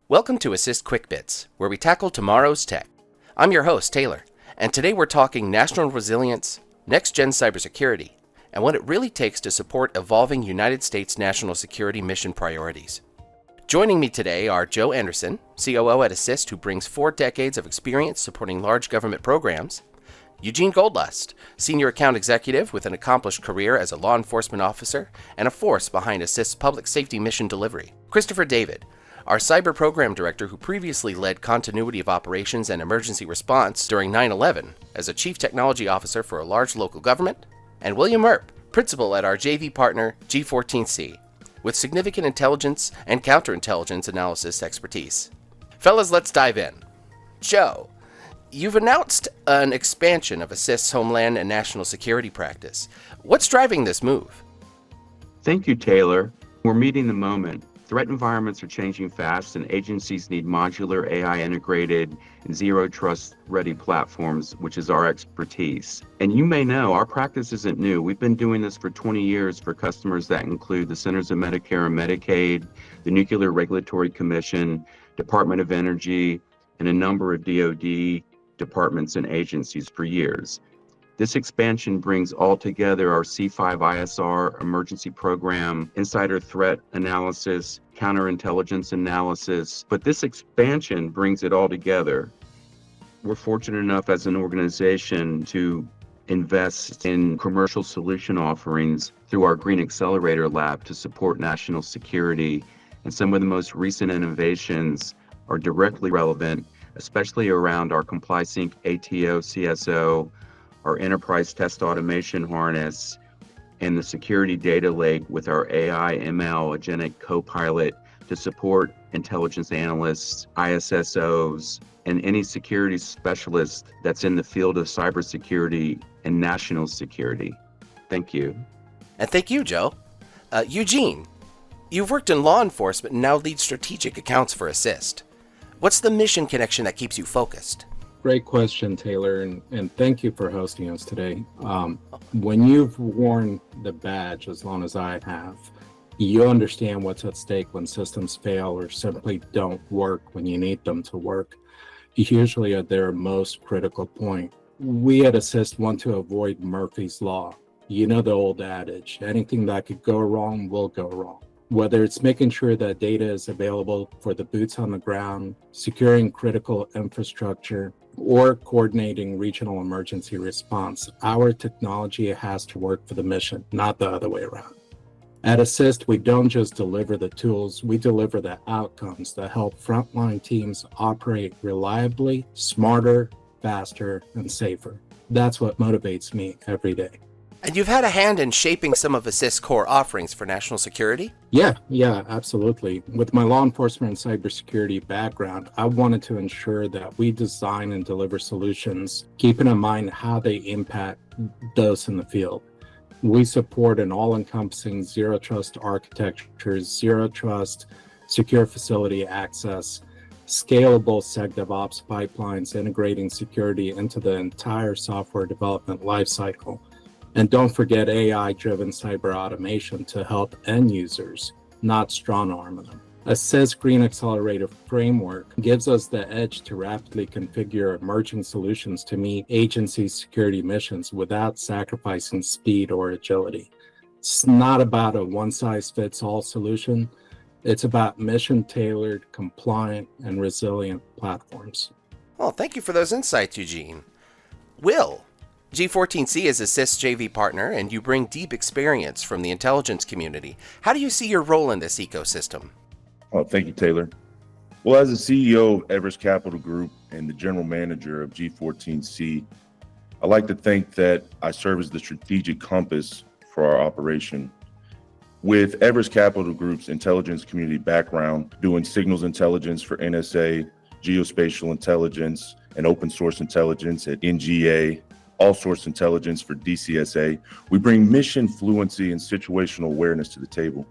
Welcome to ASSYST QikBits, where we tackle tomorrow's tech. I'm your host, Taylor, and today we're talking national resilience, next-gen cybersecurity, and what it really takes to support evolving United States national security mission priorities. Joining me today are Joe Anderson, COO at ASSYST, who brings 4 decades of experience supporting large government programs, Eugene Goldlust, Senior Account Executive with an accomplished career as a law enforcement officer and a force behind ASSYST's public safety mission delivery, Christopher David, our Cyber Program Director who previously led continuity of operations and emergency response during 9/11 as a Chief Technology Officer for a large local government, and William Earp, Principal at our JV partner G14C, with significant intelligence and counterintelligence analysis expertise. Fellas, let's dive in. Joe, you've announced an expansion of ASSYST's Homeland and National Security practice. What's driving this move? Thank you, Taylor. We're meeting the moment. Threat environments are changing fast, and agencies need modular, AI-integrated, and zero-trust ready platforms, which is our expertise. And you may know, our practice isn't new. We've been doing this for 20 years for customers that include the Centers of Medicare and Medicaid, the Nuclear Regulatory Commission, Department of Energy, and a number of DoD departments and agencies for years. This expansion brings all together our C5ISR emergency program, insider threat analysis, counterintelligence analysis, but this expansion brings it all together. We're fortunate enough as an organization to invest in commercial solution offerings through our Green Accelerator Lab to support national security, and some of the most recent innovations are directly relevant, especially around our ComplySync ATO CSO, our enterprise test automation harness, and the security data lake with our AI ML agentic copilot to support intelligence analysts, ISSOs, and any security specialist that's in the field of cybersecurity and national security. Thank you. And thank you, Joe. Eugene, you've worked in law enforcement and now lead strategic accounts for ASSYST. What's the mission connection that keeps you focused? Great question, Taylor, and thank you for hosting us today. When you've worn the badge as long as I have, you understand what's at stake when systems fail or simply don't work when you need them to work, usually at their most critical point. We at ASSYST want to avoid Murphy's Law. You know the old adage, anything that could go wrong will go wrong. Whether it's making sure that data is available for the boots on the ground, securing critical infrastructure, or coordinating regional emergency response, our technology has to work for the mission, not the other way around. At ASSYST, we don't just deliver the tools, we deliver the outcomes that help frontline teams operate reliably, smarter, faster, and safer. That's what motivates me every day. And you've had a hand in shaping some of ASSYST's core offerings for national security? Yeah, absolutely. With my law enforcement and cybersecurity background, I wanted to ensure that we design and deliver solutions, keeping in mind how they impact those in the field. We support an all-encompassing zero-trust architecture, zero-trust secure facility access, scalable SecDevOps pipelines, integrating security into the entire software development lifecycle. And don't forget AI-driven cyber automation to help end users, not strong-arm them. ASSYST Green Accelerator framework gives us the edge to rapidly configure emerging solutions to meet agency security missions without sacrificing speed or agility. It's not about a one-size-fits-all solution. It's about mission-tailored, compliant, and resilient platforms. Well, thank you for those insights, Eugene. Will, G14C is ASSYST's JV partner, and you bring deep experience from the intelligence community. How do you see your role in this ecosystem? Oh, thank you, Taylor. Well, as the CEO of ASSYST Capital Group and the general manager of G14C, I like to think that I serve as the strategic compass for our operation. With ASSYST Capital Group's intelligence community background, doing signals intelligence for NSA, geospatial intelligence, and open source intelligence at NGA, all source intelligence for DCSA, we bring mission fluency and situational awareness to the table.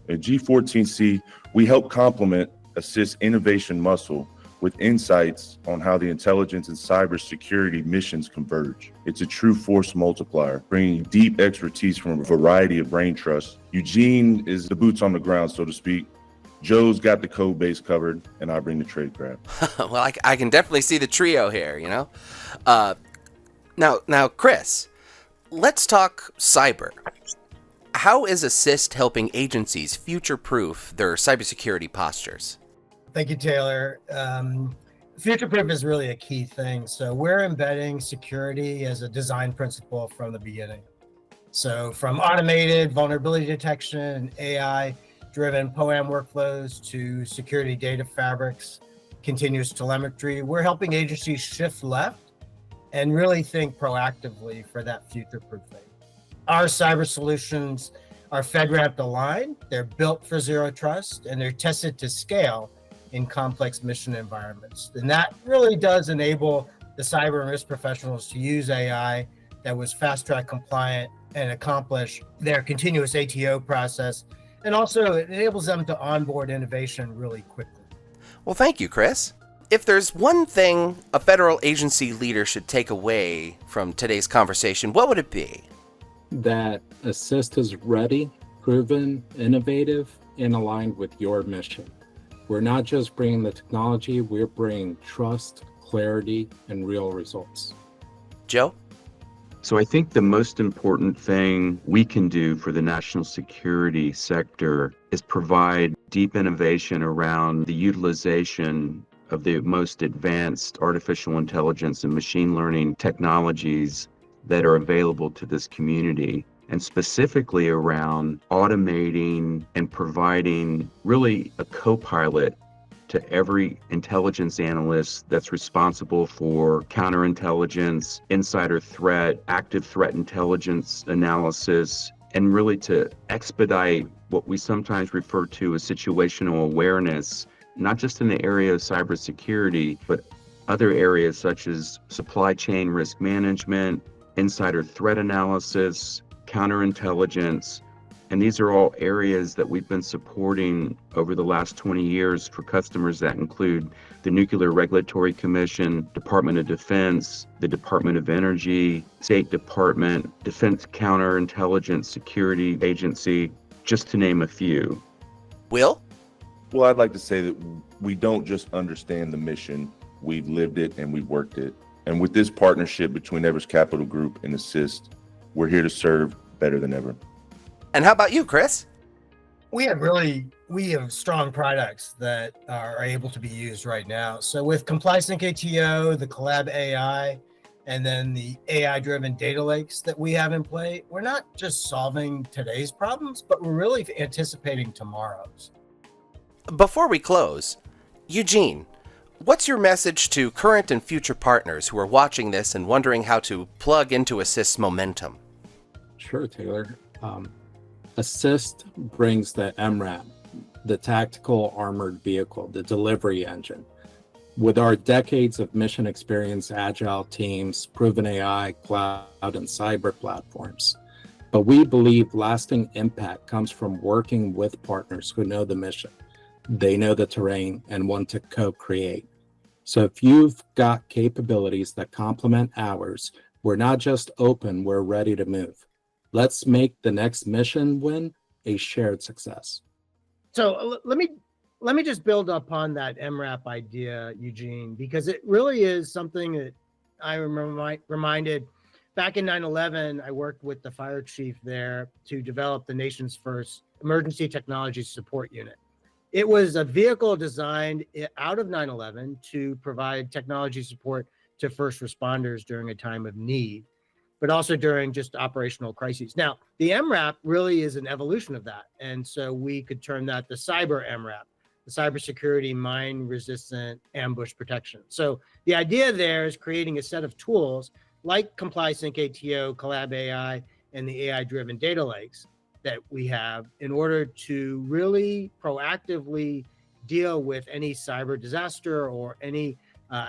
At G14C, we help complement ASSYST innovation muscle with insights on how the intelligence and cybersecurity missions converge. It's a true force multiplier, bringing deep expertise from a variety of brain trusts. Eugene is the boots on the ground, so to speak, Joe's got the code base covered, and I bring the trade craft. Well, I can definitely see the trio here, you know? Now, Chris, let's talk cyber. How is ASSYST helping agencies future-proof their cybersecurity postures? Thank you, Taylor. Future-proof is really a key thing. So we're embedding security as a design principle from the beginning. So from automated vulnerability detection and AI-driven POAM workflows to security data fabrics, continuous telemetry, we're helping agencies shift left and really think proactively for that future-proofing. Our cyber solutions are FedRAMP aligned, they're built for zero trust, and they're tested to scale in complex mission environments. And that really does enable the cyber and risk professionals to use AI that was fast track compliant and accomplish their continuous ATO process. And also it enables them to onboard innovation really quickly. Well, thank you, Chris. If there's one thing a federal agency leader should take away from today's conversation, what would it be? That ASSYST is ready, proven, innovative, and aligned with your mission. We're not just bringing the technology, we're bringing trust, clarity, and real results. Joe? So I think the most important thing we can do for the national security sector is provide deep innovation around the utilization of the most advanced artificial intelligence and machine learning technologies that are available to this community, and specifically around automating and providing really a co-pilot to every intelligence analyst that's responsible for counterintelligence, insider threat, active threat intelligence analysis, and really to expedite what we sometimes refer to as situational awareness, not just in the area of cybersecurity, but other areas such as supply chain risk management, insider threat analysis, counterintelligence. And these are all areas that we've been supporting over the last 20 years for customers that include the Nuclear Regulatory Commission, Department of Defense, the Department of Energy, State Department, Defense Counterintelligence Security Agency, just to name a few. Will? Well, I'd like to say that we don't just understand the mission, we've lived it and we've worked it. And with this partnership between ASSYST Capital Group and ASSYST, we're here to serve better than ever. And how about you, Chris? We have strong products that are able to be used right now. So with CompliSync ATO, the Collab AI, and then the AI-driven data lakes that we have in play, we're not just solving today's problems, but we're really anticipating tomorrow's. Before we close, Eugene, what's your message to current and future partners who are watching this and wondering how to plug into ASSYST's momentum? Sure, Taylor. ASSYST brings the MRAP, the tactical armored vehicle, the delivery engine. With our decades of mission experience, agile teams, proven AI, cloud, and cyber platforms. But we believe lasting impact comes from working with partners who know the mission. They know the terrain and want to co-create. So if you've got capabilities that complement ours, we're not just open, we're ready to move. Let's make the next mission win a shared success. So let me just build upon that MRAP idea, Eugene, because it really is something that I reminded back in 9/11. I worked with the fire chief there to develop the nation's first emergency technology support unit. It was a vehicle designed out of 9/11 to provide technology support to first responders during a time of need, but also during just operational crises. Now, the MRAP really is an evolution of that. And so we could term that the cyber MRAP, the cybersecurity mine-resistant ambush protection. So the idea there is creating a set of tools like CompliSync ATO, Collab AI, and the AI-driven data lakes that we have in order to really proactively deal with any cyber disaster or any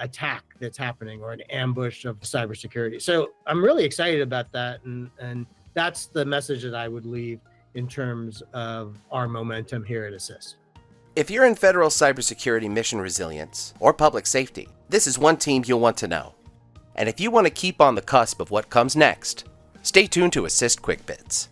attack that's happening or an ambush of cybersecurity. So I'm really excited about that. And that's the message that I would leave in terms of our momentum here at ASSYST. If you're in federal cybersecurity mission resilience or public safety, this is one team you'll want to know. And if you want to keep on the cusp of what comes next, stay tuned to ASSYST QikBits.